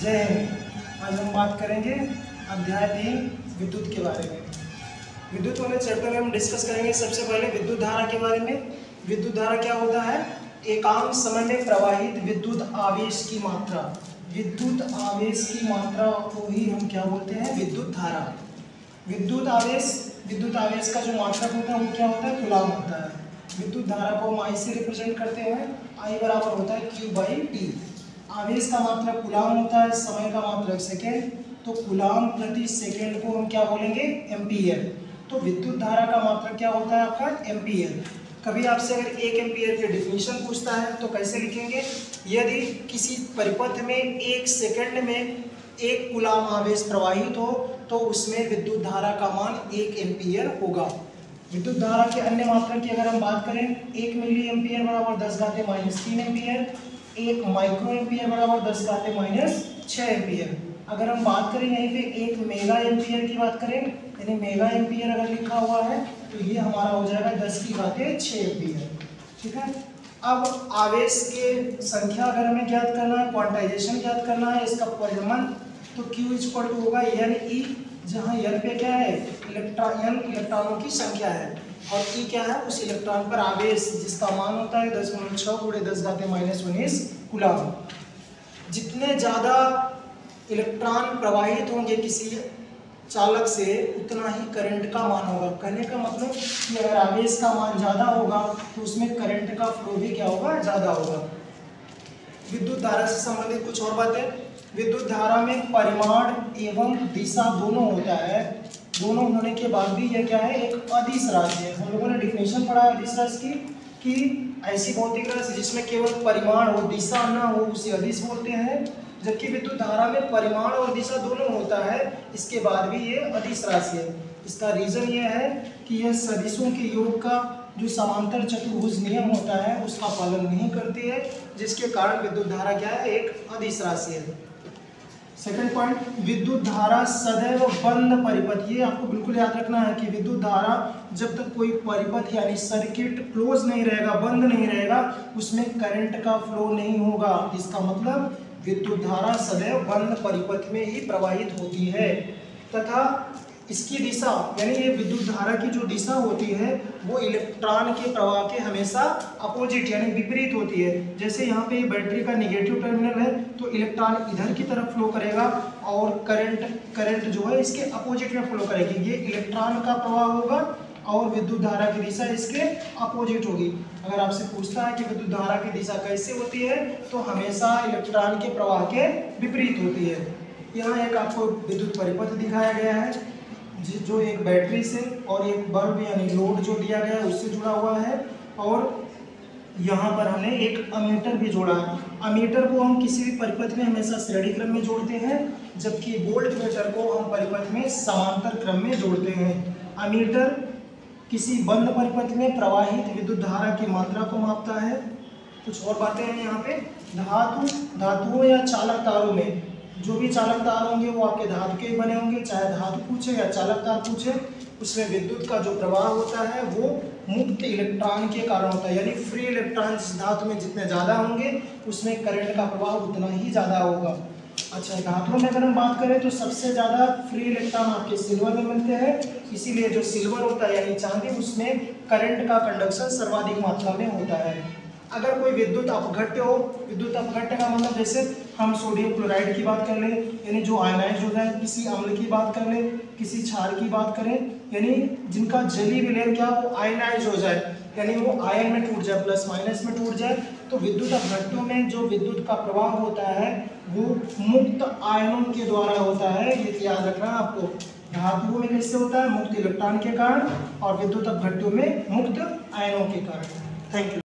जय हिंद। आज हम बात करेंगे अध्याय 3 विद्युत के बारे में। विद्युत वाले चैप्टर में हम डिस्कस करेंगे सबसे पहले विद्युत धारा के बारे में। विद्युत धारा क्या होता है? एकांक समय में प्रवाहित विद्युत आवेश की मात्रा। विद्युत आवेश की मात्रा को ही हम क्या बोलते हैं? विद्युत धारा। विद्युत आवेश का जो मात्रक होता है वो क्या होता है? कूलाम होता है। विद्युत धारा को हम I से रिप्रेजेंट करते हैं। I बराबर होता है Q/T। आवेश का मात्रक कूलाम होता है, समय का मात्रक सेकेंड, तो कूलाम प्रति सेकेंड को हम क्या बोलेंगे? एम्पीयर। तो विद्युत धारा का मात्रक क्या होता है आपका? एम्पीयर। कभी आपसे अगर 1 एम्पीयर की डिफिनीशन पूछता है तो कैसे लिखेंगे? यदि किसी परिपथ में 1 सेकेंड में 1 कूलाम आवेश प्रवाहित हो तो उसमें विद्युत धारा का मान 1 एम्पीयर होगा। विद्युत धारा के अन्य मात्रक की अगर हम बात करें, 1 मिली एम्पीयर बराबर 10⁻³ एम्पीयर, 1 माइक्रो एम्पीयर बराबर 10⁻⁶ एम्पीयर। अगर हम बात करें यहीं पे 1 मेगा एम्पीयर की बात करें, यानी मेगा एम्पीयर अगर लिखा हुआ है तो ये हमारा हो जाएगा 10⁻6 एम्पीयर। ठीक है। अब आवेश के संख्या अगर हमें ज्ञात करना है, क्वांटाइजेशन ज्ञात करना है, इसका परिमाण, तो Q होगा N/E, जहाँ N पे क्या है? इलेक्ट्रॉनों की संख्या है और E क्या है? उस इलेक्ट्रॉन पर आवेश जिसका मान होता है 10⁻6 × 10⁻⁻19 कूलाम। जितने ज़्यादा इलेक्ट्रॉन प्रवाहित होंगे किसी चालक से उतना ही करंट का मान होगा। कहने का मतलब कि अगर आवेश का मान ज़्यादा होगा तो उसमें करंट का फ्लो भी क्या होगा? ज़्यादा होगा। विद्युत धारा से संबंधित कुछ और बातें। विद्युत धारा में परिमाण एवं दिशा दोनों होता है। दोनों होने के बाद भी यह क्या है? एक अदिश राशि है। हम लोगों ने डिफिनेशन पढ़ा है अदिश राशि की कि ऐसी भौतिक राशि जिसमें केवल परिमाण हो, दिशा ना हो, उसे अदिश बोलते हैं। जबकि विद्युत धारा में परिमाण और दिशा दोनों होता है, इसके बाद भी ये अदिश राशि है। इसका रीजन ये है कि यह सदिशों के योग का जो समांतर चतुर्भुज नियम होता है उसका पालन नहीं करती है, जिसके कारण विद्युत धारा क्या है? एक अदिश राशि है। सेकंड पॉइंट, विद्युत धारा सदैव बंद परिपथ। ये आपको बिल्कुल याद रखना है कि विद्युत धारा जब तक कोई परिपथ यानी सर्किट क्लोज नहीं रहेगा, बंद नहीं रहेगा, उसमें करंट का फ्लो नहीं होगा। इसका मतलब विद्युत धारा सदैव बंद परिपथ में ही प्रवाहित होती है तथा इसकी दिशा यानी ये विद्युत धारा की जो दिशा होती है वो इलेक्ट्रॉन के प्रवाह के हमेशा अपोजिट यानी विपरीत होती है। जैसे यहाँ पे बैटरी का निगेटिव टर्मिनल है तो इलेक्ट्रॉन इधर की तरफ फ्लो करेगा और करंट जो है इसके अपोजिट में फ्लो करेगी। ये इलेक्ट्रॉन का प्रवाह होगा और विद्युत धारा की दिशा इसके अपोजिट होगी। अगर आपसे पूछता है कि विद्युत धारा की दिशा कैसे होती है तो हमेशा इलेक्ट्रॉन के प्रवाह के विपरीत होती है। यहाँ एक आपको विद्युत परिपथ दिखाया गया है जो एक बैटरी से और एक बल्ब यानी लोड जो दिया गया है उससे जुड़ा हुआ है, और यहाँ पर हमने एक अमीटर भी जोड़ा है। अमीटर को हम किसी भी परिपथ में हमेशा श्रेणी क्रम में जोड़ते हैं, जबकि वोल्ट मीटर को हम परिपथ में समांतर क्रम में जोड़ते हैं। अमीटर किसी बंद परिपथ में प्रवाहित विद्युत धारा की मात्रा को मापता है। कुछ और बातें हैं यहाँ पे। धातुओं या चालक तारों में जो भी चालक तार होंगे वो आपके धातु के बने होंगे, चाहे धातु पूछे या चालक तार पूछे, उसमें विद्युत का जो प्रवाह होता है वो मुक्त इलेक्ट्रॉन के कारण होता है। यानी फ्री इलेक्ट्रॉन जिस धातु में जितने ज़्यादा होंगे उसमें करंट का प्रवाह उतना ही ज़्यादा होगा। अच्छा, धातुओं में अगर हम बात करें तो सबसे ज़्यादा फ्री इलेक्ट्रॉन आपके सिल्वर में मिलते हैं, इसीलिए जो सिल्वर होता है यानी चांदी, उसमें करंट का कंडक्शन सर्वाधिक मात्रा में होता है। अगर कोई विद्युत अपघट्य हो, विद्युत अपघट्य का मतलब जैसे हम सोडियम क्लोराइड की बात कर लें यानी जो आयनाइज हो जाए, किसी अम्ल की बात कर लें, किसी क्षार की बात करें, यानी जिनका जलीय विलयन क्या वो आयनाइज हो जाए यानी वो आयन में टूट जाए, प्लस माइनस में टूट जाए, तो विद्युत अपघट्यों में जो विद्युत का प्रवाह होता है वो मुक्त आयनों के द्वारा होता है। ये याद रखना आपको। धातुओं में कैसे होता है? मुक्त इलेक्ट्रॉन के कारण, और विद्युत अपघट्यों में मुक्त आयनों के कारण। Thank you.